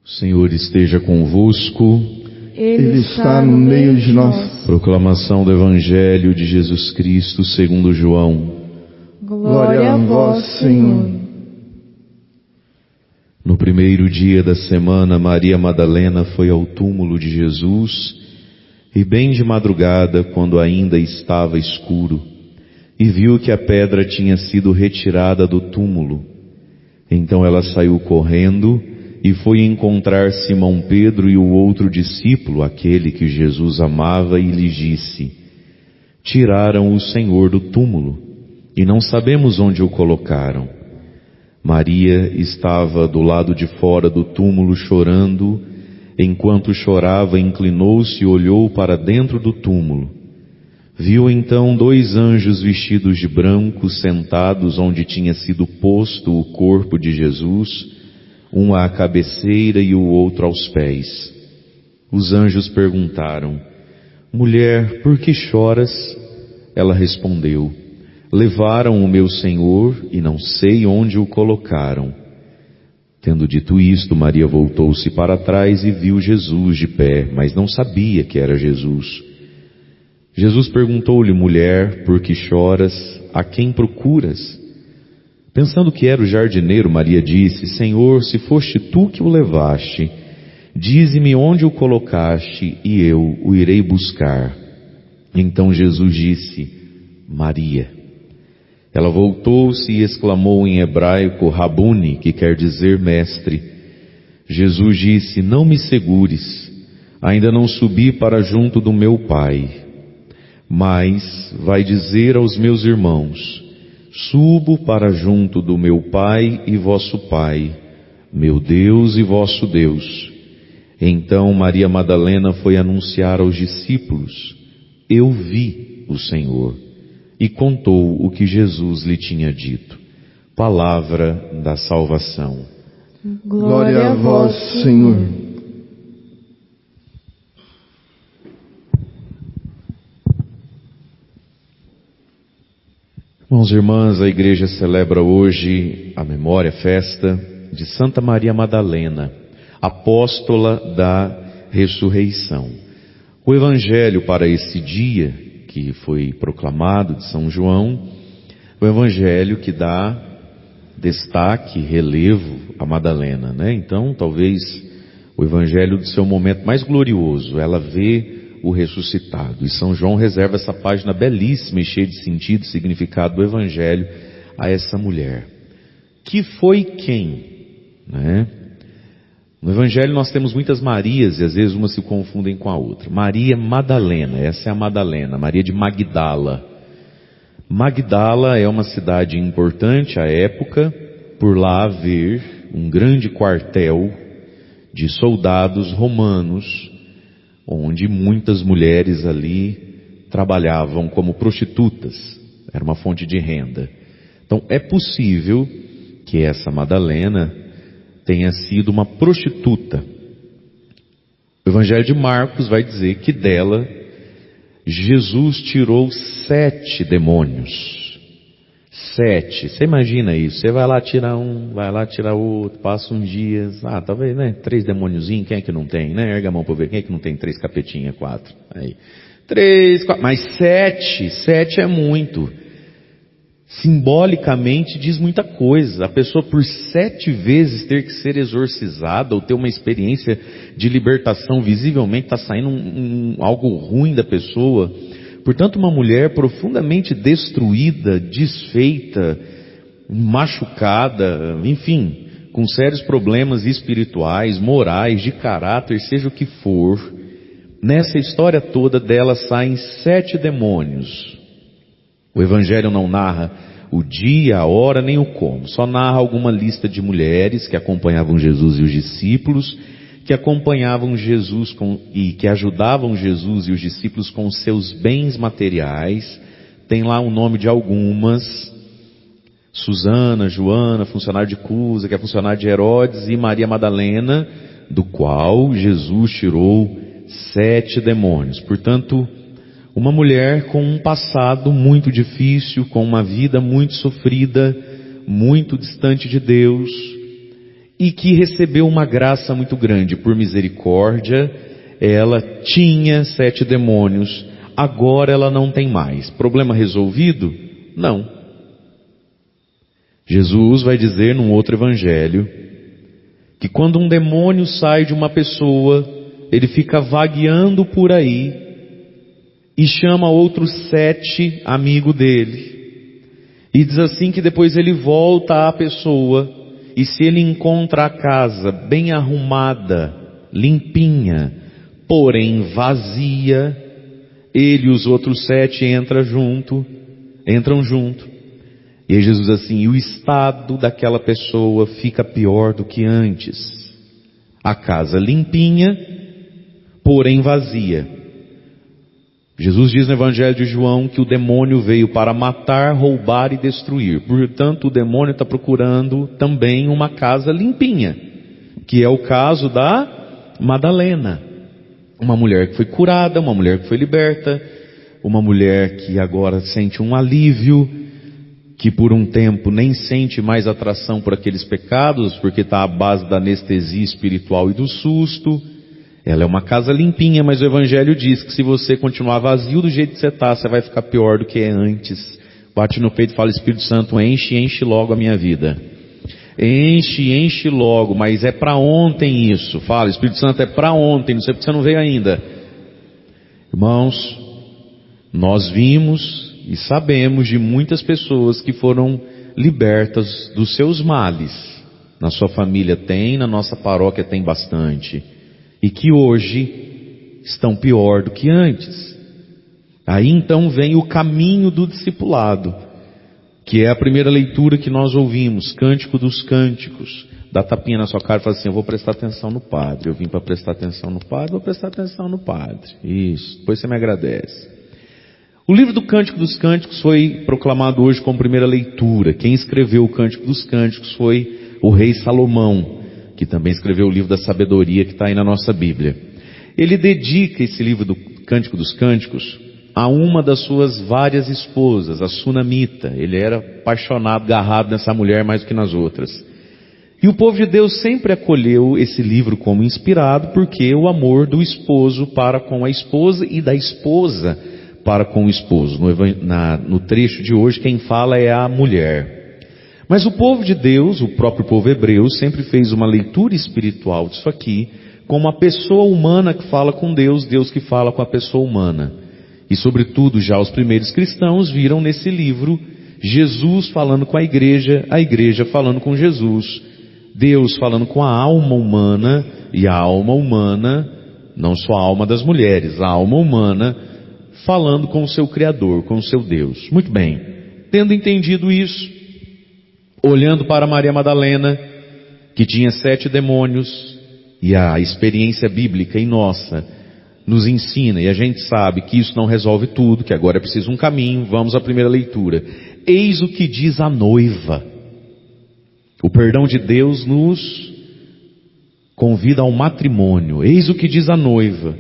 O Senhor esteja convosco. Ele está no meio de nós. Proclamação do Evangelho de Jesus Cristo segundo João. Glória a vós, Senhor. No primeiro dia da semana, Maria Madalena foi ao túmulo de Jesus, e bem de madrugada, quando ainda estava escuro, e viu que a pedra tinha sido retirada do túmulo. Então ela saiu correndo e foi encontrar Simão Pedro e o outro discípulo, aquele que Jesus amava, e lhe disse: tiraram o Senhor do túmulo, e não sabemos onde o colocaram. Maria estava do lado de fora do túmulo chorando. Enquanto chorava, inclinou-se e olhou para dentro do túmulo. Viu então 2 anjos vestidos de branco sentados onde tinha sido posto o corpo de Jesus, um à cabeceira e o outro aos pés. Os anjos perguntaram: mulher, por que choras? Ela respondeu: levaram o meu Senhor e não sei onde o colocaram. Tendo dito isto, Maria voltou-se para trás e viu Jesus de pé, mas não sabia que era Jesus. Jesus perguntou-lhe: mulher, por que choras? A quem procuras? Pensando que era o jardineiro, Maria disse: Senhor, se foste tu que o levaste, dize-me onde o colocaste e eu o irei buscar. Então Jesus disse: Maria. Ela voltou-se e exclamou em hebraico Rabuni, que quer dizer mestre. Jesus disse: não me segures, ainda não subi para junto do meu Pai. Mas vai dizer aos meus irmãos: subo para junto do meu Pai e vosso Pai, meu Deus e vosso Deus. Então Maria Madalena foi anunciar aos discípulos: eu vi o Senhor. E contou o que Jesus lhe tinha dito. Palavra da salvação. Glória a vós, Senhor. Irmãos e irmãs, a igreja celebra hoje a memória, a festa de Santa Maria Madalena, apóstola da ressurreição. O evangelho para esse dia, que foi proclamado de São João, o evangelho que dá destaque, relevo a Madalena, né? Então, talvez o evangelho do seu momento mais glorioso, ela vê o ressuscitado. E São João reserva essa página belíssima e cheia de sentido e significado do evangelho a essa mulher. Que foi quem, né? No Evangelho nós temos muitas Marias e às vezes umas se confundem com a outra. Maria Madalena, essa é a Madalena, Maria de Magdala. Magdala é uma cidade importante à época, por lá haver um grande quartel de soldados romanos, onde muitas mulheres ali trabalhavam como prostitutas, era uma fonte de renda. Então é possível que essa Madalena tenha sido uma prostituta. O Evangelho de Marcos vai dizer que dela Jesus tirou 7 demônios. 7. Você imagina isso? Você vai lá tirar um, vai lá tirar outro, passa uns dias, talvez, né? 3 demôniozinhos, quem é que não tem, né? Erga a mão para ver, quem é que não tem 3 capetinhas, 4? Aí. 3, 4, mas 7 é muito. Simbolicamente diz muita coisa. A pessoa por 7 vezes ter que ser exorcizada ou ter uma experiência de libertação, visivelmente está saindo algo ruim da pessoa. Portanto, uma mulher profundamente destruída, desfeita, machucada, enfim, com sérios problemas espirituais, morais, de caráter, seja o que for. Nessa história toda dela saem 7 demônios. O Evangelho não narra o dia, a hora, nem o como. Só narra alguma lista de mulheres que acompanhavam Jesus e os discípulos, que acompanhavam Jesus e que ajudavam Jesus e os discípulos com seus bens materiais. Tem lá o nome de algumas: Susana, Joana, funcionária de Cusa, que é funcionária de Herodes, e Maria Madalena, do qual Jesus tirou 7 demônios. Portanto, uma mulher com um passado muito difícil, com uma vida muito sofrida, muito distante de Deus, e que recebeu uma graça muito grande. Por misericórdia, ela tinha 7 demônios, agora ela não tem mais. Problema resolvido? Não. Jesus vai dizer num outro evangelho que quando um demônio sai de uma pessoa, ele fica vagueando por aí e chama outros 7 amigos dele. E diz assim que depois ele volta à pessoa, e se ele encontra a casa bem arrumada, limpinha, porém vazia, ele e os outros 7 entram junto. E aí Jesus diz assim, e o estado daquela pessoa fica pior do que antes. A casa limpinha, porém vazia. Jesus diz no Evangelho de João que o demônio veio para matar, roubar e destruir. Portanto, o demônio está procurando também uma casa limpinha, que é o caso da Madalena. Uma mulher que foi curada, uma mulher que foi liberta, uma mulher que agora sente um alívio, que por um tempo nem sente mais atração por aqueles pecados, porque está à base da anestesia espiritual e do susto. Ela é uma casa limpinha, mas o Evangelho diz que se você continuar vazio do jeito que você está, você vai ficar pior do que é antes. Bate no peito e fala, Espírito Santo, enche logo a minha vida. Enche logo, mas é para ontem isso. Fala, Espírito Santo, é para ontem, não sei porque você não veio ainda. Irmãos, nós vimos e sabemos de muitas pessoas que foram libertas dos seus males. Na sua família tem, na nossa paróquia tem bastante. E que hoje estão pior do que antes. Aí então vem o caminho do discipulado, que é a primeira leitura que nós ouvimos, Cântico dos Cânticos. Dá tapinha na sua cara e fala assim, eu vou prestar atenção no padre. Eu vim para prestar atenção no padre, vou prestar atenção no padre. Isso, depois você me agradece. O livro do Cântico dos Cânticos foi proclamado hoje como primeira leitura. Quem escreveu o Cântico dos Cânticos foi o rei Salomão, que também escreveu o livro da sabedoria que está aí na nossa Bíblia. Ele dedica esse livro do Cântico dos Cânticos a uma das suas várias esposas, a Sunamita. Ele era apaixonado, agarrado nessa mulher mais do que nas outras. E o povo de Deus sempre acolheu esse livro como inspirado, porque o amor do esposo para com a esposa e da esposa para com o esposo. No trecho de hoje, quem fala é a mulher. Mas o povo de Deus, o próprio povo hebreu, sempre fez uma leitura espiritual disso aqui, como a pessoa humana que fala com Deus, Deus que fala com a pessoa humana. E sobretudo já os primeiros cristãos viram nesse livro Jesus falando com a igreja falando com Jesus, Deus falando com a alma humana, e a alma humana, não só a alma das mulheres, a alma humana falando com o seu Criador, com o seu Deus. Muito bem, tendo entendido isso, olhando para Maria Madalena, que tinha 7 demônios, e a experiência bíblica e nossa nos ensina, e a gente sabe que isso não resolve tudo, que agora é preciso um caminho. Vamos à primeira leitura. Eis o que diz a noiva. O perdão de Deus nos convida ao matrimônio. Eis o que diz a noiva.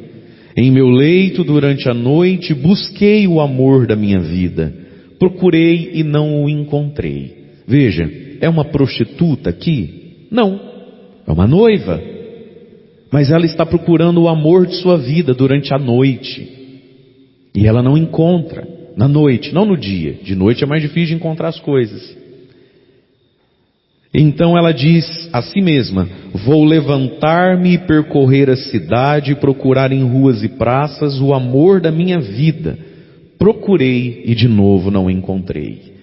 Em meu leito durante a noite busquei o amor da minha vida. Procurei e não o encontrei. Veja, é uma prostituta aqui? Não, é uma noiva. Mas ela está procurando o amor de sua vida durante a noite. E ela não encontra na noite, não no dia. De noite é mais difícil de encontrar as coisas. Então ela diz a si mesma, vou levantar-me e percorrer a cidade e procurar em ruas e praças o amor da minha vida. Procurei e de novo não encontrei.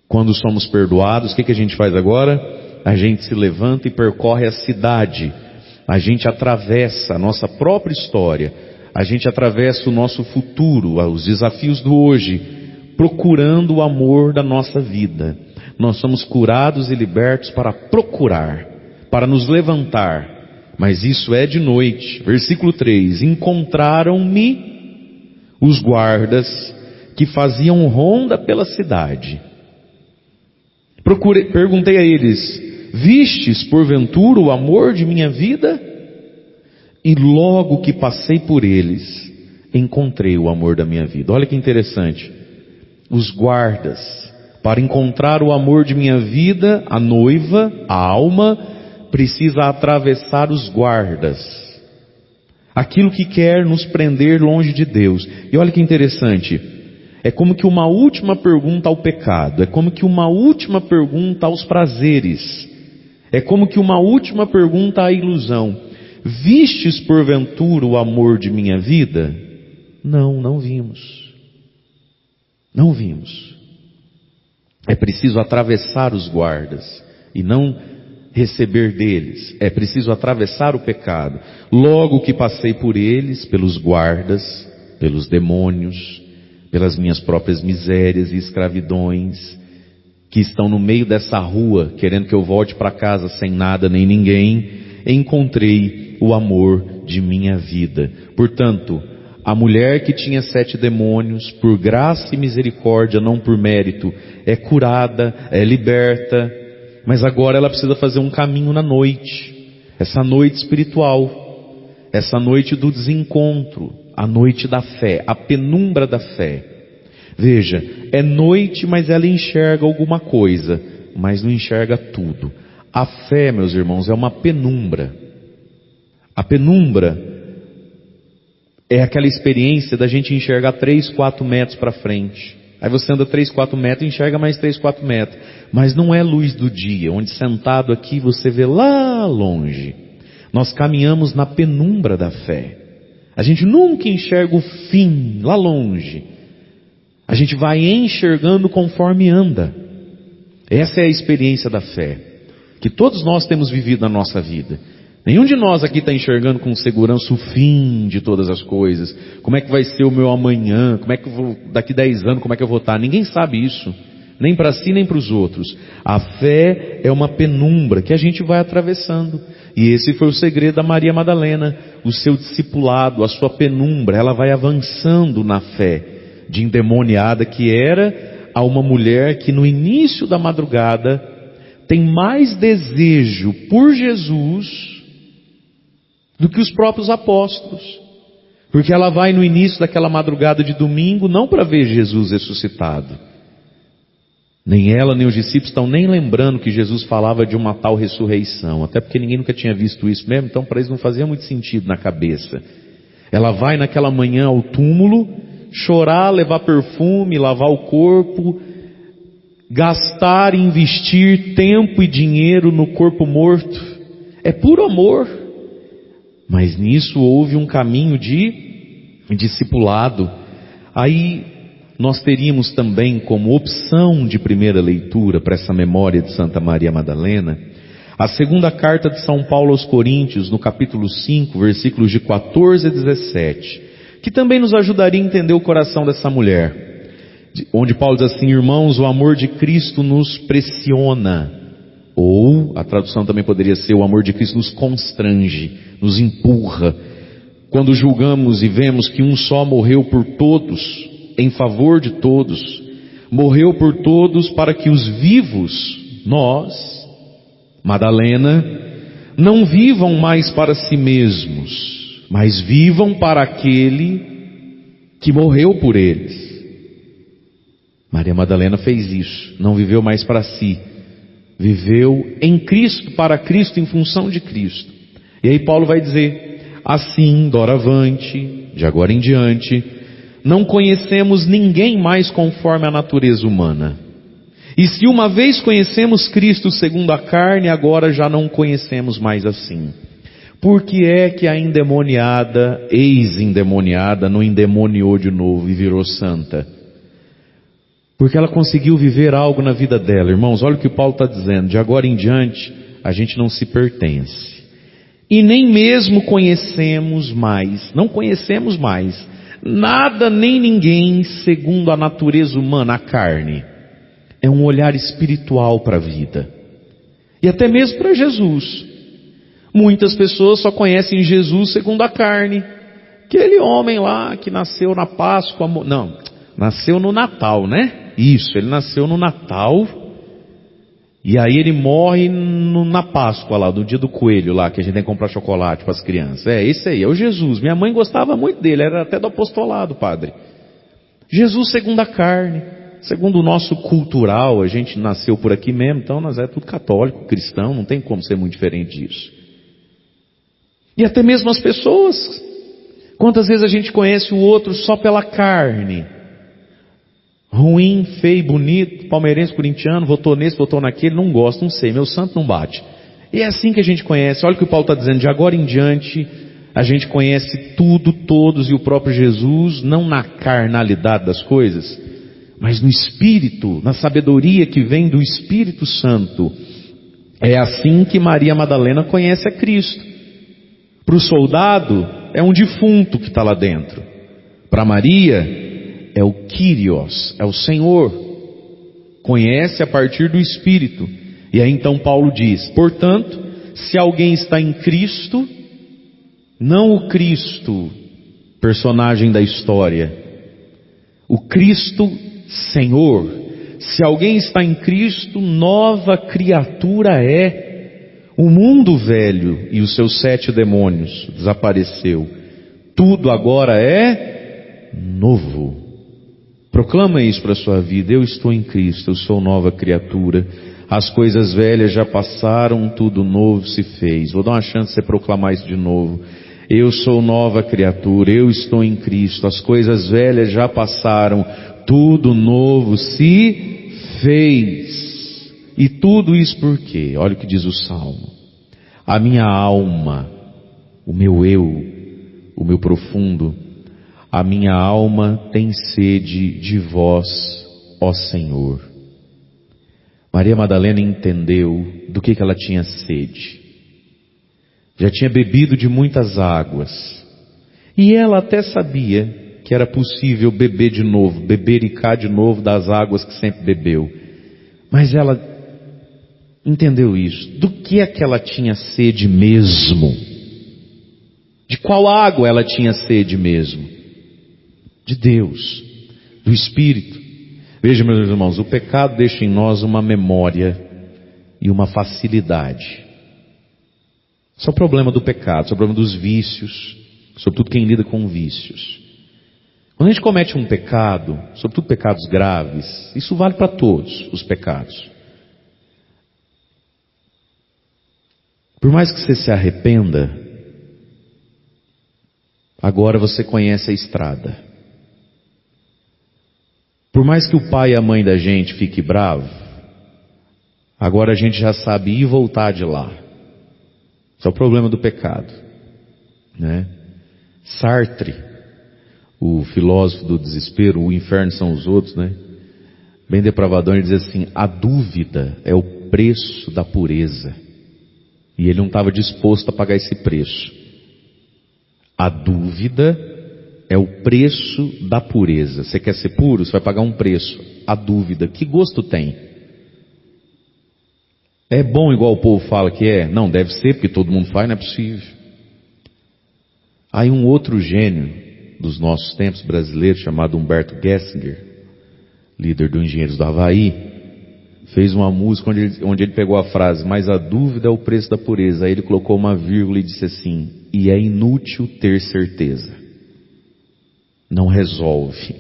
Quando somos perdoados, o que a gente faz agora? A gente se levanta e percorre a cidade. A gente atravessa a nossa própria história. A gente atravessa o nosso futuro, os desafios do hoje, procurando o amor da nossa vida. Nós somos curados e libertos para procurar, para nos levantar. Mas isso é de noite. Versículo 3. Encontraram-me os guardas que faziam ronda pela cidade. Perguntei a eles, vistes porventura o amor de minha vida? E logo que passei por eles, encontrei o amor da minha vida. Olha que interessante. Os guardas, para encontrar o amor de minha vida, a noiva, a alma, precisa atravessar os guardas. Aquilo que quer nos prender longe de Deus. E olha que interessante. É como que uma última pergunta ao pecado. É como que uma última pergunta aos prazeres. É como que uma última pergunta à ilusão. Vistes porventura o amor de minha vida? Não, não vimos. Não vimos. É preciso atravessar os guardas e não receber deles. É preciso atravessar o pecado. Logo que passei por eles, pelos guardas, pelos demônios, pelas minhas próprias misérias e escravidões, que estão no meio dessa rua, querendo que eu volte para casa sem nada nem ninguém, encontrei o amor de minha vida. Portanto, a mulher que tinha 7 demônios, por graça e misericórdia, não por mérito, é curada, é liberta, mas agora ela precisa fazer um caminho na noite, essa noite espiritual, essa noite do desencontro, a noite da fé, a penumbra da fé. Veja, é noite, mas ela enxerga alguma coisa, mas não enxerga tudo. A fé, meus irmãos, é uma penumbra. A penumbra é aquela experiência da gente enxergar 3, 4 metros para frente. Aí você anda 3, 4 metros e enxerga mais 3, 4 metros. Mas não é luz do dia, onde sentado aqui você vê lá longe. Nós caminhamos na penumbra da fé. A gente nunca enxerga o fim lá longe. A gente vai enxergando conforme anda. Essa é a experiência da fé, que todos nós temos vivido na nossa vida. Nenhum de nós aqui está enxergando com segurança o fim de todas as coisas. Como é que vai ser o meu amanhã? Como é que eu vou, daqui 10 anos, como é que eu vou estar? Ninguém sabe isso. Nem para si, nem para os outros. A fé é uma penumbra que a gente vai atravessando. E esse foi o segredo da Maria Madalena. O seu discipulado, a sua penumbra, ela vai avançando na fé. De endemoniada que era, a uma mulher que no início da madrugada tem mais desejo por Jesus do que os próprios apóstolos. Porque ela vai no início daquela madrugada de domingo não para ver Jesus ressuscitado. Nem ela, nem os discípulos estão nem lembrando que Jesus falava de uma tal ressurreição. Até porque ninguém nunca tinha visto isso mesmo, então para eles não fazia muito sentido na cabeça. Ela vai naquela manhã ao túmulo, chorar, levar perfume, lavar o corpo, gastar, investir tempo e dinheiro no corpo morto. É puro amor. Mas nisso houve um caminho de discipulado. Aí nós teríamos também como opção de primeira leitura para essa memória de Santa Maria Madalena, a segunda carta de São Paulo aos Coríntios, no capítulo 5, versículos de 14 a 17, que também nos ajudaria a entender o coração dessa mulher, onde Paulo diz assim: irmãos, o amor de Cristo nos pressiona. Ou, a tradução também poderia ser: o amor de Cristo nos constrange, nos empurra. Quando julgamos e vemos que um só morreu por todos, em favor de todos, morreu por todos para que os vivos, nós, Madalena, não vivam mais para si mesmos, mas vivam para aquele que morreu por eles. Maria Madalena fez isso, não viveu mais para si. Viveu em Cristo, para Cristo, em função de Cristo. E aí Paulo vai dizer: assim, doravante, de agora em diante, não conhecemos ninguém mais conforme a natureza humana. E se uma vez conhecemos Cristo segundo a carne, agora já não conhecemos mais assim. Por que é que a endemoniada, ex-endemoniada, não endemoniou de novo e virou santa? Porque ela conseguiu viver algo na vida dela. Irmãos, olha o que Paulo está dizendo: de agora em diante, a gente não se pertence. E nem mesmo conhecemos mais, não conhecemos mais, nada nem ninguém segundo a natureza humana, a carne. É um olhar espiritual para a vida. E até mesmo para Jesus. Muitas pessoas só conhecem Jesus segundo a carne. Aquele homem lá que nasceu na Páscoa, não, nasceu no Natal, né? Isso, ele nasceu no Natal, e aí ele morre na Páscoa lá, no dia do coelho lá, que a gente tem que comprar chocolate para as crianças. É, esse aí, é o Jesus. Minha mãe gostava muito dele, era até do apostolado, padre. Jesus segundo a carne. segundo o nosso cultural, a gente nasceu por aqui mesmo, então nós é tudo católico, cristão, não tem como ser muito diferente disso. E até mesmo as pessoas, quantas vezes a gente conhece o outro só pela carne? Ruim, feio, bonito, palmeirense, corintiano, votou nesse, votou naquele, não gosto, não sei, meu santo não bate. E é assim que a gente conhece. Olha o que o Paulo está dizendo, de agora em diante, a gente conhece tudo, todos e o próprio Jesus, não na carnalidade das coisas, mas no Espírito, na sabedoria que vem do Espírito Santo. É assim que Maria Madalena conhece a Cristo. Para o soldado, é um defunto que está lá dentro. Para Maria, é o Kyrios, é o Senhor. Conhece a partir do Espírito. E aí então Paulo diz, portanto, se alguém está em Cristo, não o Cristo, personagem da história, o Cristo Senhor. Se alguém está em Cristo, nova criatura é. O mundo velho e os seus 7 demônios desapareceu. Tudo agora é novo. Proclama isso para a sua vida. Eu estou em Cristo, eu sou nova criatura. As coisas velhas já passaram, tudo novo se fez. Vou dar uma chance de você proclamar isso de novo. Eu sou nova criatura, eu estou em Cristo. As coisas velhas já passaram, tudo novo se fez. E tudo isso por quê? Olha o que diz o Salmo. A minha alma, o meu eu, o meu profundo, a minha alma tem sede de vós, ó Senhor. Maria Madalena entendeu do que ela tinha sede. Já tinha bebido de muitas águas. E ela até sabia que era possível beber de novo, bebericar de novo das águas que sempre bebeu. Mas ela entendeu isso. Do que é que ela tinha sede mesmo? De qual água ela tinha sede mesmo? De Deus, do Espírito. Veja, meus irmãos, o pecado deixa em nós uma memória e uma facilidade. Esse é o problema do pecado, esse é o problema dos vícios, sobretudo quem lida com vícios. Quando a gente comete um pecado, sobretudo pecados graves, isso vale para todos os pecados. Por mais que você se arrependa, agora você conhece a estrada. Por mais que o pai e a mãe da gente fiquem bravos, agora a gente já sabe ir e voltar de lá. Esse é o problema do pecado, né? Sartre, o filósofo do desespero, o inferno são os outros, né? Bem depravadão, ele diz assim, a dúvida é o preço da pureza. E ele não estava disposto a pagar esse preço. A dúvida é o preço da pureza. Você quer ser puro? Você vai pagar um preço. A dúvida, que gosto tem? É bom igual o povo fala que é? Não, deve ser, porque todo mundo faz, não é possível. Aí um outro gênio dos nossos tempos brasileiros, chamado Humberto Gessinger, líder do Engenheiros do Havaí, fez uma música onde ele pegou a frase, mas a dúvida é o preço da pureza. Aí ele colocou uma vírgula e disse assim, e é inútil ter certeza. Não resolve.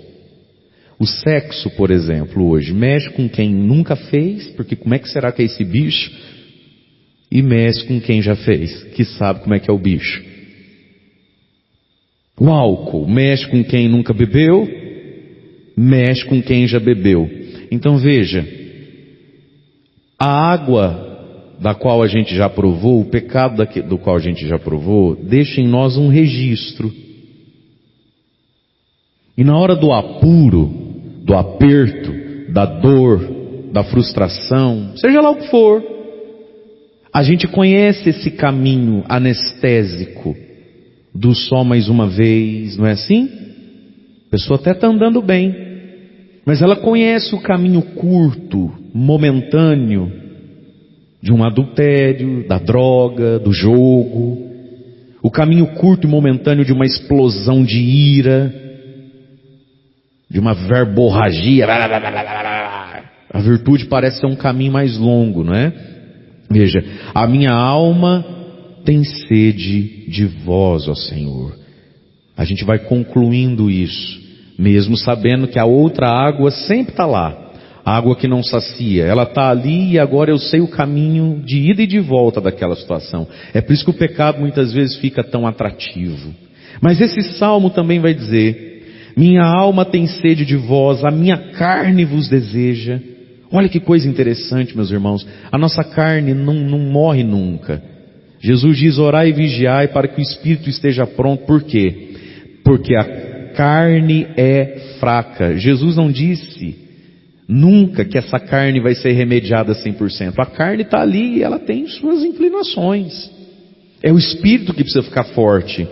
O sexo, por exemplo, hoje, mexe com quem nunca fez, porque como é que será que é esse bicho? E mexe com quem já fez, que sabe como é que é o bicho. O álcool, mexe com quem nunca bebeu, mexe com quem já bebeu. Então veja, a água da qual a gente já provou, o pecado do qual a gente já provou, deixa em nós um registro. E na hora do apuro, do aperto, da dor, da frustração, seja lá o que for, a gente conhece esse caminho anestésico do só mais uma vez, não é assim? A pessoa até está andando bem, mas ela conhece o caminho curto, momentâneo, de um adultério, da droga, do jogo, o caminho curto e momentâneo de uma explosão de ira, de uma verborragia. A virtude parece ser um caminho mais longo, não é? Veja, a minha alma tem sede de vós, ó Senhor. A gente vai concluindo isso mesmo sabendo que a outra água sempre está lá, a água que não sacia, ela está ali e agora eu sei o caminho de ida e de volta daquela situação. É por isso que o pecado muitas vezes fica tão atrativo. Mas esse salmo também vai dizer: minha alma tem sede de vós, a minha carne vos deseja. Olha que coisa interessante, meus irmãos, a nossa carne não morre nunca. Jesus diz: orai e vigiai para que o espírito esteja pronto. Por quê? Porque a carne é fraca. Jesus não disse nunca que essa carne vai ser remediada 100%. A carne está ali e ela tem suas inclinações. É o espírito que precisa ficar forte.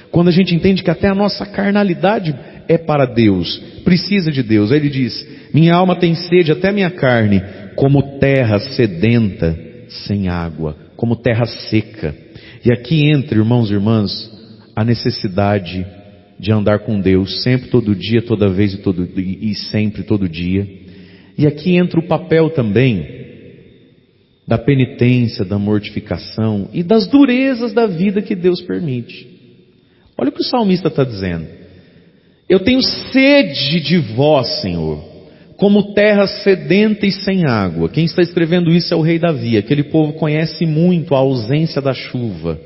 Quando a gente entende que até a nossa carnalidade é para Deus, precisa de Deus. Aí ele diz: minha alma tem sede, até minha carne, como terra sedenta, sem água, como terra seca. E aqui entra, irmãos e irmãs, a necessidade de andar com Deus, sempre, todo dia, toda vez e sempre, todo dia. E aqui entra o papel também da penitência, da mortificação e das durezas da vida que Deus permite. Olha o que o salmista está dizendo: eu tenho sede de vós, Senhor, como terra sedenta e sem água. Quem está escrevendo isso é o rei Davi. Aquele povo conhece muito a ausência da chuva.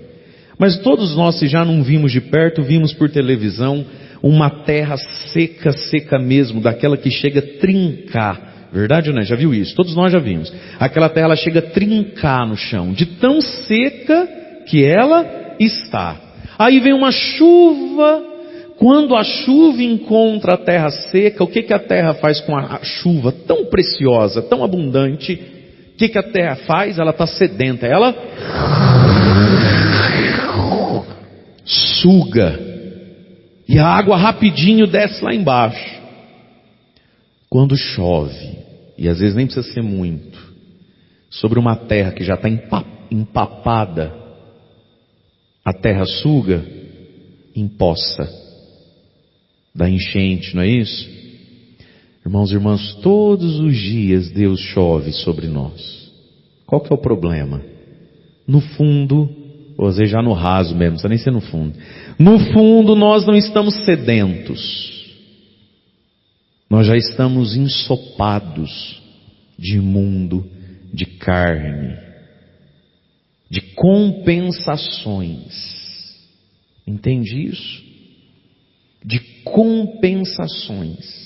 Mas todos nós, se já não vimos de perto, vimos por televisão uma terra seca, seca mesmo, daquela que chega a trincar. Verdade ou não? Já viu isso? Todos nós já vimos. Aquela terra, ela chega a trincar no chão, de tão seca que ela está. Aí vem uma chuva. Quando a chuva encontra a terra seca, o que a terra faz com a chuva tão preciosa, tão abundante? O que a terra faz? Ela está sedenta, ela suga, e a água rapidinho desce lá embaixo. Quando chove, e às vezes nem precisa ser muito, sobre uma terra que já está empapada, a terra suga, empoça, dá enchente, não é isso? Irmãos e irmãs, todos os dias Deus chove sobre nós. Qual que é o problema? No fundo, ou às vezes já no raso mesmo, não precisa nem ser no fundo. No fundo nós não estamos sedentos. Nós já estamos ensopados de imundo, de carne, de compensações. Entende isso? De compensações.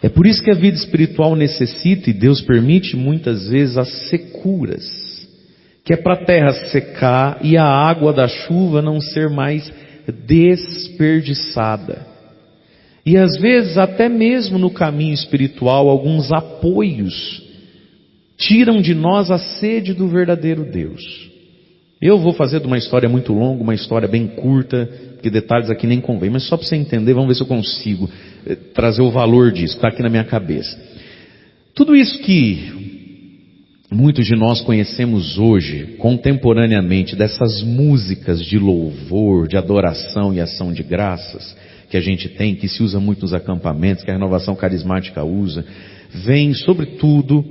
É por isso que a vida espiritual necessita, e Deus permite muitas vezes, as securas, que é para a terra secar e a água da chuva não ser mais desperdiçada. E às vezes até mesmo no caminho espiritual, alguns apoios tiram de nós a sede do verdadeiro Deus. Eu vou fazer de uma história muito longa, uma história bem curta, porque detalhes aqui nem convém, mas só para você entender, vamos ver se eu consigo trazer o valor disso, que está aqui na minha cabeça. Tudo isso que muitos de nós conhecemos hoje, contemporaneamente, dessas músicas de louvor, de adoração e ação de graças, que a gente tem, que se usa muito nos acampamentos, que a renovação carismática usa, vem sobretudo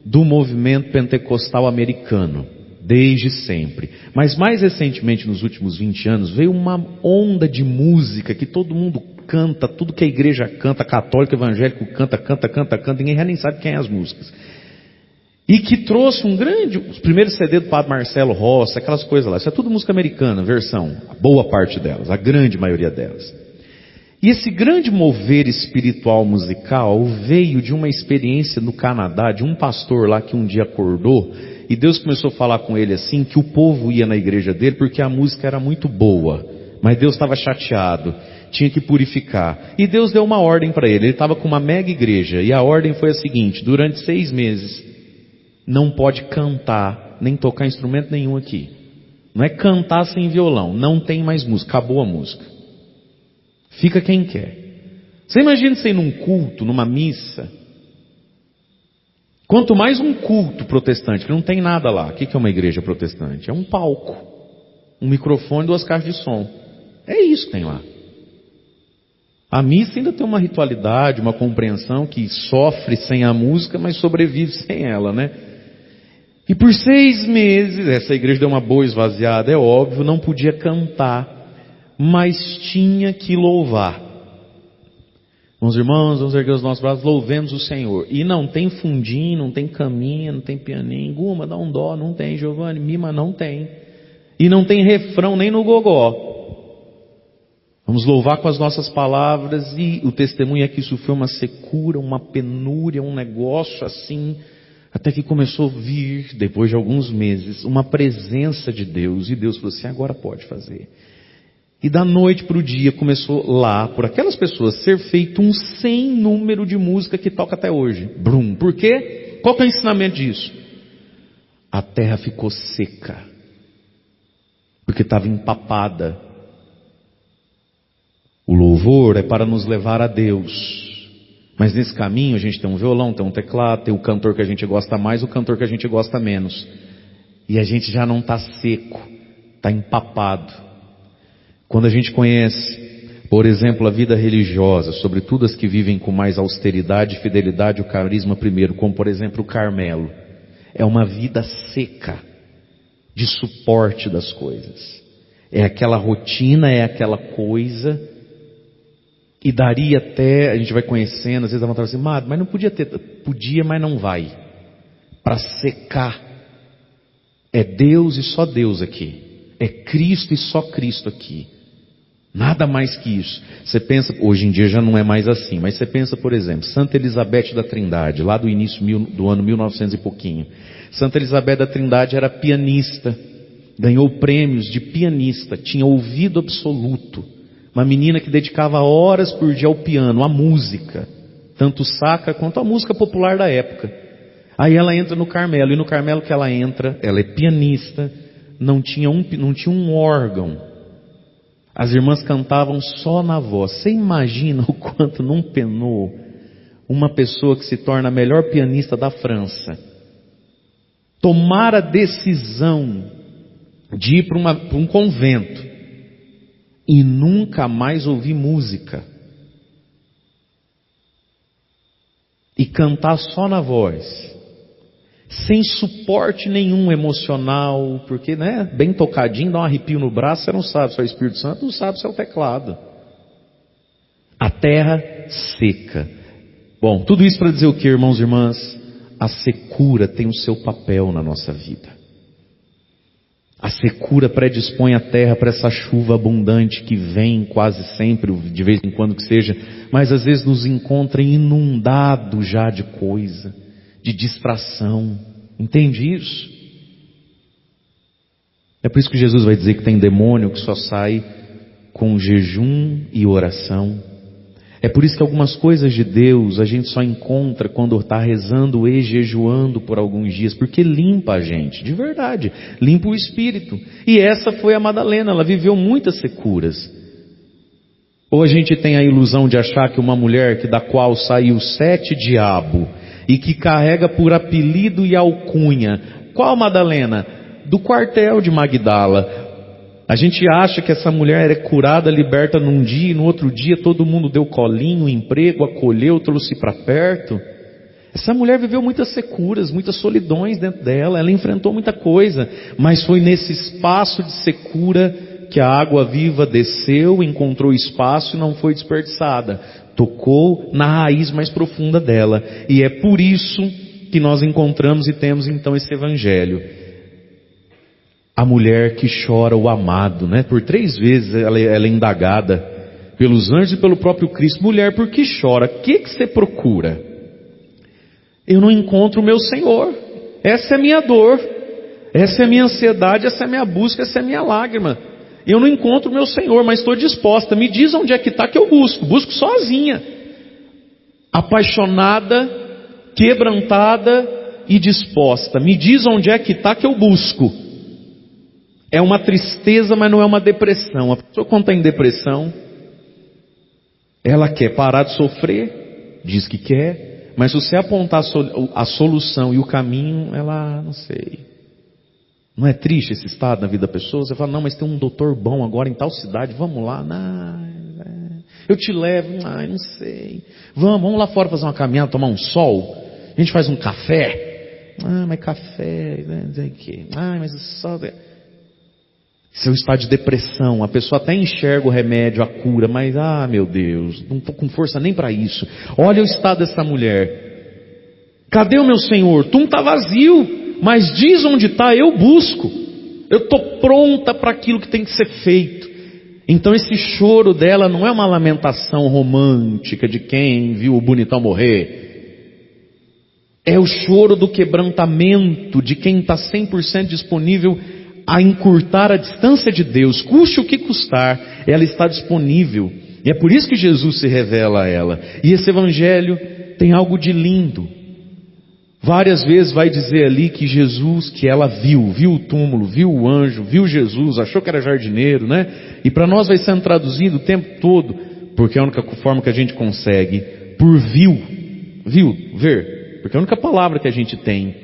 do movimento pentecostal americano, desde sempre. Mas mais recentemente, nos últimos 20 anos, veio uma onda de música que todo mundo canta, tudo que a igreja canta, católico, evangélico canta, ninguém já nem sabe quem é as músicas. E que trouxe os primeiros CD do Padre Marcelo Rossi, aquelas coisas lá. Isso é tudo música americana, versão, a boa parte delas, a grande maioria delas. E esse grande mover espiritual musical veio de uma experiência no Canadá, de um pastor lá que um dia acordou, e Deus começou a falar com ele assim, que o povo ia na igreja dele porque a música era muito boa, mas Deus estava chateado, tinha que purificar. E Deus deu uma ordem para ele estava com uma mega igreja, e a ordem foi a seguinte: durante 6 meses, não pode cantar, nem tocar instrumento nenhum aqui. Não é cantar sem violão, não tem mais música, acabou a música. Fica quem quer. Você imagina você ir num culto, numa missa. Quanto mais um culto protestante, que não tem nada lá. O que é uma igreja protestante? É um palco, um microfone e 2 caixas de som. É isso que tem lá. A missa ainda tem uma ritualidade, uma compreensão que sofre sem a música, mas sobrevive sem ela, né? E por 6 meses, essa igreja deu uma boa esvaziada, é óbvio, não podia cantar, mas tinha que louvar. Meus irmãos, vamos erguer os nossos braços, louvemos o Senhor. E não tem fundim, não tem caminha, não tem pianinho. Guma, dá um dó, não tem. Giovanni, mima, não tem. E não tem refrão nem no gogó. Vamos louvar com as nossas palavras. E o testemunho é que isso foi uma secura, uma penúria, um negócio assim. Até que começou a vir, depois de alguns meses, uma presença de Deus. E Deus falou assim, agora pode fazer. E da noite para o dia começou lá, por aquelas pessoas, ser feito um sem número de música que toca até hoje. Brum. Por quê? Qual que é o ensinamento disso? A terra ficou seca. Porque estava empapada. O louvor é para nos levar a Deus. Mas nesse caminho a gente tem um violão, tem um teclado, tem o cantor que a gente gosta mais, o cantor que a gente gosta menos. E a gente já não está seco, está empapado. Quando a gente conhece, por exemplo, a vida religiosa, sobretudo as que vivem com mais austeridade, fidelidade, o carisma primeiro, como por exemplo o Carmelo, é uma vida seca, de suporte das coisas. É aquela rotina, é aquela coisa, e daria até, a gente vai conhecendo, às vezes dá vontade de assim, mas não podia ter, podia, mas não vai, para secar. É Deus e só Deus aqui, é Cristo e só Cristo aqui. Nada mais que isso. Você pensa, hoje em dia já não é mais assim, mas você pensa, por exemplo, Santa Elizabeth da Trindade, lá do início do ano 1900 e pouquinho. Santa Elizabeth da Trindade era pianista, ganhou prêmios de pianista, tinha ouvido absoluto. Uma menina que dedicava horas por dia ao piano, à música, tanto sacra quanto a música popular da época. Aí ela entra no Carmelo, e no Carmelo que ela entra, ela é pianista, não tinha um órgão. As irmãs cantavam só na voz. Você imagina o quanto não penou uma pessoa que se torna a melhor pianista da França tomar a decisão de ir para um convento e nunca mais ouvir música e cantar só na voz, sem suporte nenhum emocional, porque, né, bem tocadinho, dá um arrepio no braço, você não sabe se é o Espírito Santo, não sabe se é o teclado. A terra seca. Bom, tudo isso para dizer o que, irmãos e irmãs? A secura tem o seu papel na nossa vida. A secura predispõe a terra para essa chuva abundante que vem quase sempre, de vez em quando que seja, mas às vezes nos encontra inundado já de coisa, de distração. Entende isso? É por isso que Jesus vai dizer que tem demônio que só sai com jejum e oração. É por isso que algumas coisas de Deus a gente só encontra quando está rezando e jejuando por alguns dias, porque limpa a gente, de verdade, limpa o espírito. E essa foi a Madalena, ela viveu muitas securas. Ou a gente tem a ilusão de achar que uma mulher da qual saiu 7 diabos e que carrega por apelido e alcunha, qual Madalena? Do quartel de Magdala. A gente acha que essa mulher é curada, liberta num dia, e no outro dia todo mundo deu colinho, emprego, acolheu, trouxe para perto. Essa mulher viveu muitas securas, muitas solidões dentro dela, ela enfrentou muita coisa, mas foi nesse espaço de secura que a água viva desceu, encontrou espaço e não foi desperdiçada. Tocou na raiz mais profunda dela. E é por isso que nós encontramos e temos então esse evangelho. A mulher que chora o amado, né? Por 3 vezes ela é indagada pelos anjos e pelo próprio Cristo. Mulher, por que chora? O que você procura? Eu não encontro o meu Senhor. Essa é a minha dor. Essa é a minha ansiedade, essa é a minha busca, essa é a minha lágrima. Eu não encontro o meu Senhor, mas estou disposta. Me diz onde é que está que eu busco. Busco sozinha. Apaixonada, quebrantada e disposta. Me diz onde é que está que eu busco. É uma tristeza, mas não é uma depressão. A pessoa quando está em depressão, ela quer parar de sofrer, diz que quer, mas se você apontar a solução e o caminho, ela, não sei. Não é triste esse estado na vida da pessoa? Você fala, não, mas tem um doutor bom agora em tal cidade, vamos lá. Não, eu te levo, não sei. Vamos lá fora fazer uma caminhada, tomar um sol. A gente faz um café. Mas café, não sei o quê. Mas o sol... Seu estado de depressão, a pessoa até enxerga o remédio, a cura, mas, meu Deus, não estou com força nem para isso. Olha o estado dessa mulher. Cadê o meu Senhor? O túmulo está vazio, mas diz onde está, eu busco. Eu estou pronta para aquilo que tem que ser feito. Então esse choro dela não é uma lamentação romântica de quem viu o bonitão morrer. É o choro do quebrantamento de quem está 100% disponível a encurtar a distância de Deus, custe o que custar, ela está disponível. E é por isso que Jesus se revela a ela. E esse evangelho tem algo de lindo. Várias vezes vai dizer ali que Jesus, que ela viu o túmulo, viu o anjo, viu Jesus, achou que era jardineiro, né? E para nós vai sendo traduzido o tempo todo, porque é a única forma que a gente consegue, por ver, porque é a única palavra que a gente tem.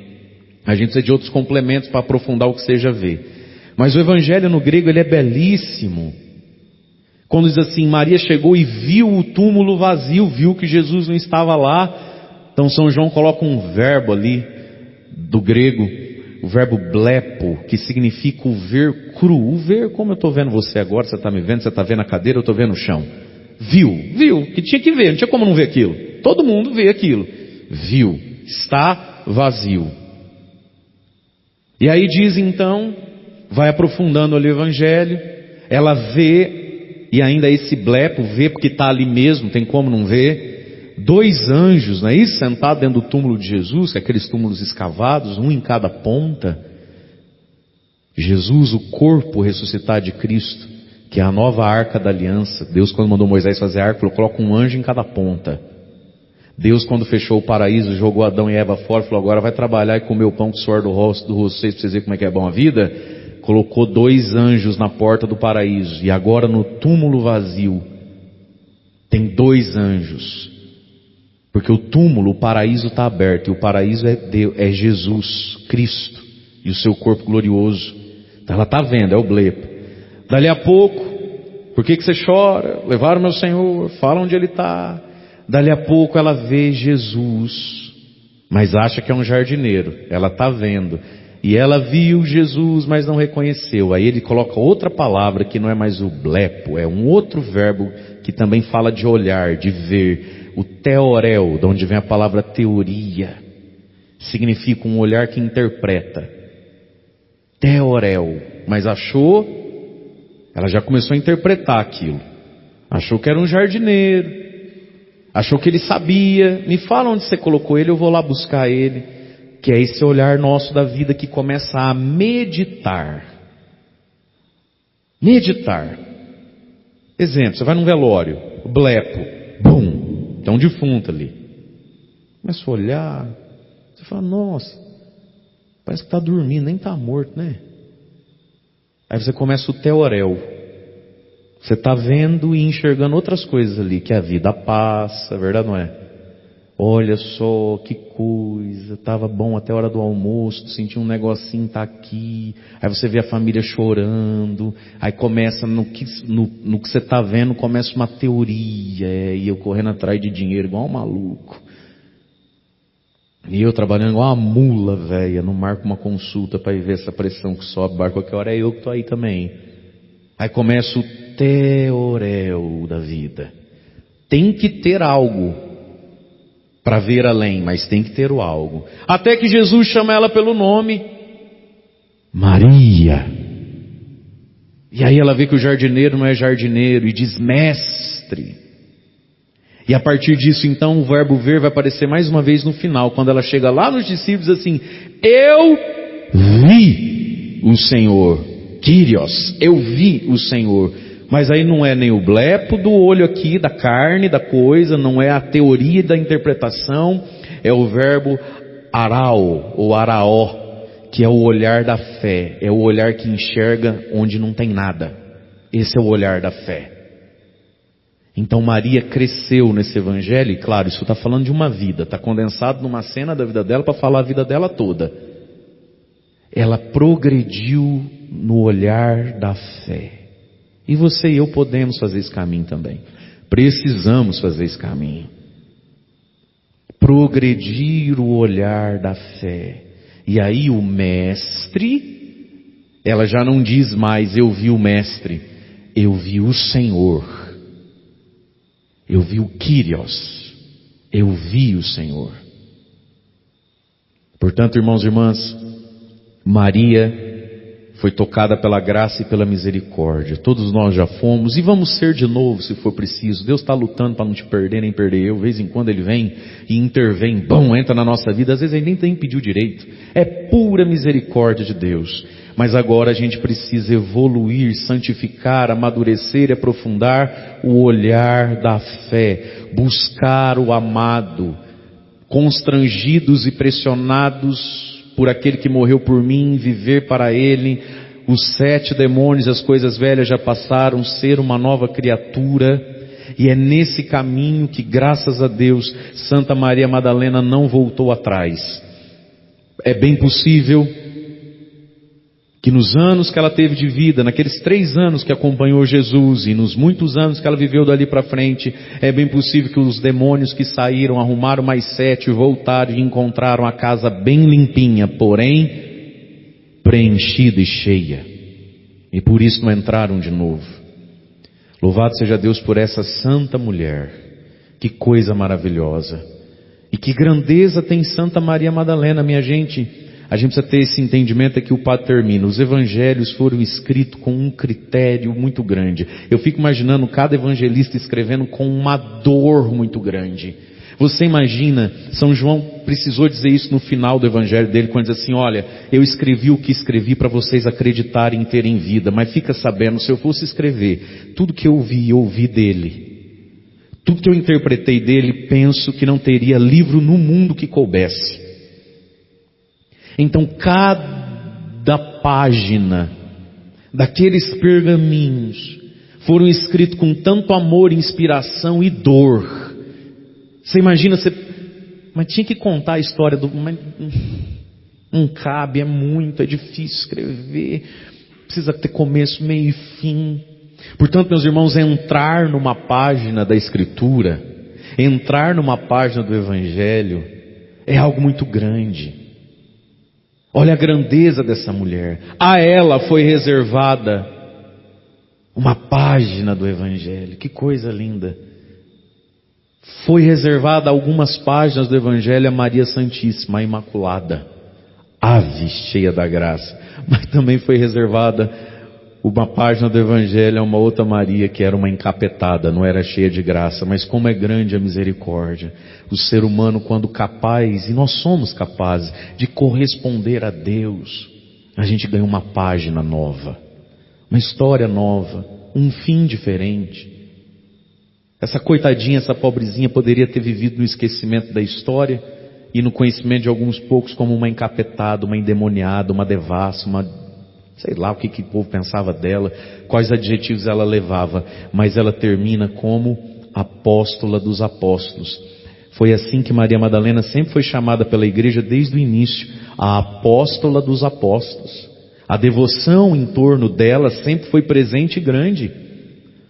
A gente precisa de outros complementos para aprofundar o que seja ver. Mas o evangelho no grego ele é belíssimo. Quando diz assim, Maria chegou e viu o túmulo vazio, viu que Jesus não estava lá. Então São João coloca um verbo ali, do grego, o verbo blepo, que significa o ver cru. O ver como eu estou vendo você agora, você está me vendo, você está vendo a cadeira, eu estou vendo o chão. Viu, que tinha que ver, não tinha como não ver aquilo. Todo mundo vê aquilo. Viu, está vazio. E aí diz então, vai aprofundando ali o evangelho, ela vê, e ainda esse blepo, vê porque está ali mesmo, tem como não ver, 2 anjos, não é isso? Sentados dentro do túmulo de Jesus, que é aqueles túmulos escavados, um em cada ponta. Jesus, o corpo ressuscitado de Cristo, que é a nova arca da aliança. Deus, quando mandou Moisés fazer a arca, falou, coloca um anjo em cada ponta. Deus, quando fechou o paraíso, jogou Adão e Eva fora, falou, agora vai trabalhar e comer o pão com o suor do rosto de vocês, para vocês verem como é que é bom a vida. Colocou 2 anjos na porta do paraíso. E agora no túmulo vazio, tem 2 anjos. Porque o túmulo, o paraíso está aberto. E o paraíso é Deus, é Jesus, Cristo. E o seu corpo glorioso. Então ela está vendo, é o blepo. Dali a pouco, por que você chora? Levaram meu Senhor, fala onde Ele está. Dali a pouco ela vê Jesus, mas acha que é um jardineiro. Ela está vendo. E ela viu Jesus, mas não reconheceu. Aí ele coloca outra palavra que não é mais o blepo, é um outro verbo que também fala de olhar, de ver. O teorel, de onde vem a palavra teoria, significa um olhar que interpreta. Teorel, mas achou, ela já começou a interpretar aquilo. Achou que era um jardineiro. Achou que ele sabia. Me fala onde você colocou ele, eu vou lá buscar ele. Que é esse olhar nosso da vida que começa a meditar. Meditar. Exemplo, você vai num velório, blepo, bum, tem um defunto ali. Começa a olhar, você fala, nossa, parece que está dormindo, nem está morto, né? Aí você começa o teorel. Você está vendo e enxergando outras coisas ali, que a vida passa, verdade não é? Olha só, que coisa, estava bom até a hora do almoço, senti um negocinho, tá aqui. Aí você vê a família chorando, aí começa, no que você está vendo, começa uma teoria, e eu correndo atrás de dinheiro igual um maluco. E eu trabalhando igual uma mula velha, não marco uma consulta para ir ver essa pressão que sobe, barco, qualquer hora é eu que estou aí também. Aí começa o teorel da vida. Tem que ter algo para ver além, mas tem que ter o algo. Até que Jesus chama ela pelo nome, Maria. E aí ela vê que o jardineiro não é jardineiro e diz mestre. E a partir disso então o verbo ver vai aparecer mais uma vez no final, quando ela chega lá nos discípulos assim, eu vi o Senhor. Kyrios, eu vi o Senhor. Mas aí não é nem o blepo do olho aqui, da carne, da coisa, não é a teoria da interpretação, é o verbo arau, ou araó, que é o olhar da fé, é o olhar que enxerga onde não tem nada. Esse é o olhar da fé. Então Maria cresceu nesse evangelho, e claro, isso está falando de uma vida, está condensado numa cena da vida dela para falar a vida dela toda. Ela progrediu no olhar da fé. E você e eu podemos fazer esse caminho também. Precisamos fazer esse caminho. Progredir o olhar da fé. E aí o mestre ela já não diz mais, eu vi o Mestre, eu vi o Senhor, eu vi o Kyrios, eu vi o Senhor. Portanto, irmãos e irmãs, Maria foi tocada pela graça e pela misericórdia. Todos nós já fomos e vamos ser de novo se for preciso. Deus está lutando para não te perder nem perder eu. De vez em quando Ele vem e intervém, entra na nossa vida. Às vezes Ele nem pediu direito. É pura misericórdia de Deus. Mas agora a gente precisa evoluir, santificar, amadurecer e aprofundar o olhar da fé. Buscar o amado, constrangidos e pressionados por aquele que morreu por mim, viver para Ele, os 7 demônios, as coisas velhas já passaram, ser uma nova criatura, e é nesse caminho que, graças a Deus, Santa Maria Madalena não voltou atrás. É bem possível que nos anos que ela teve de vida, naqueles 3 anos que acompanhou Jesus e nos muitos anos que ela viveu dali para frente, é bem possível que os demônios que saíram, arrumaram mais 7, voltaram e encontraram a casa bem limpinha, porém preenchida e cheia, e por isso não entraram de novo. Louvado seja Deus por essa santa mulher. Que coisa maravilhosa, e que grandeza tem Santa Maria Madalena, minha gente. A gente precisa ter esse entendimento, é que o padre termina. Os evangelhos foram escritos com um critério muito grande. Eu fico imaginando cada evangelista escrevendo com uma dor muito grande. Você imagina, São João precisou dizer isso no final do evangelho dele, quando diz assim, olha, eu escrevi o que escrevi para vocês acreditarem e terem vida, mas fica sabendo, se eu fosse escrever tudo que eu ouvi dele, tudo que eu interpretei dele, penso que não teria livro no mundo que coubesse. Então cada página daqueles pergaminhos foram escritos com tanto amor, inspiração e dor. Você imagina, mas tinha que contar a história mas não cabe, é muito, é difícil escrever, precisa ter começo, meio e fim. Portanto, meus irmãos, entrar numa página da Escritura, entrar numa página do Evangelho, é algo muito grande. Olha a grandeza dessa mulher. A ela foi reservada uma página do Evangelho. Que coisa linda. Foi reservada algumas páginas do Evangelho a Maria Santíssima, a Imaculada, ave cheia da graça. Mas também foi reservada uma página do Evangelho a uma outra Maria que era uma encapetada, não era cheia de graça. Mas como é grande a misericórdia. O ser humano, quando capaz, e nós somos capazes de corresponder a Deus, a gente ganha uma página nova, uma história nova, um fim diferente. Essa coitadinha, essa pobrezinha poderia ter vivido no esquecimento da história e no conhecimento de alguns poucos como uma encapetada, uma endemoniada, uma devassa, sei lá o que o povo pensava dela, quais adjetivos ela levava, mas ela termina como apóstola dos apóstolos. Foi assim que Maria Madalena sempre foi chamada pela igreja desde o início, a apóstola dos apóstolos. A devoção em torno dela sempre foi presente e grande,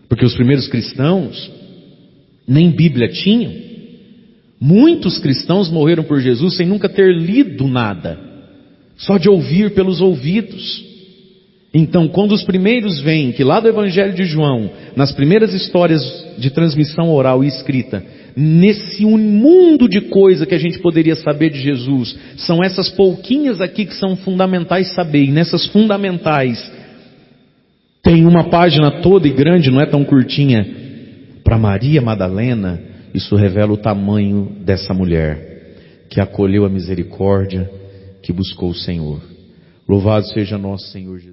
porque os primeiros cristãos nem Bíblia tinham. Muitos cristãos morreram por Jesus sem nunca ter lido nada, só de ouvir pelos ouvidos. Então, quando os primeiros veem que lá do Evangelho de João, nas primeiras histórias de transmissão oral e escrita, nesse mundo de coisa que a gente poderia saber de Jesus, são essas pouquinhas aqui que são fundamentais saber, e nessas fundamentais tem uma página toda e grande, não é tão curtinha. Para Maria Madalena, isso revela o tamanho dessa mulher, que acolheu a misericórdia, que buscou o Senhor. Louvado seja nosso Senhor Jesus.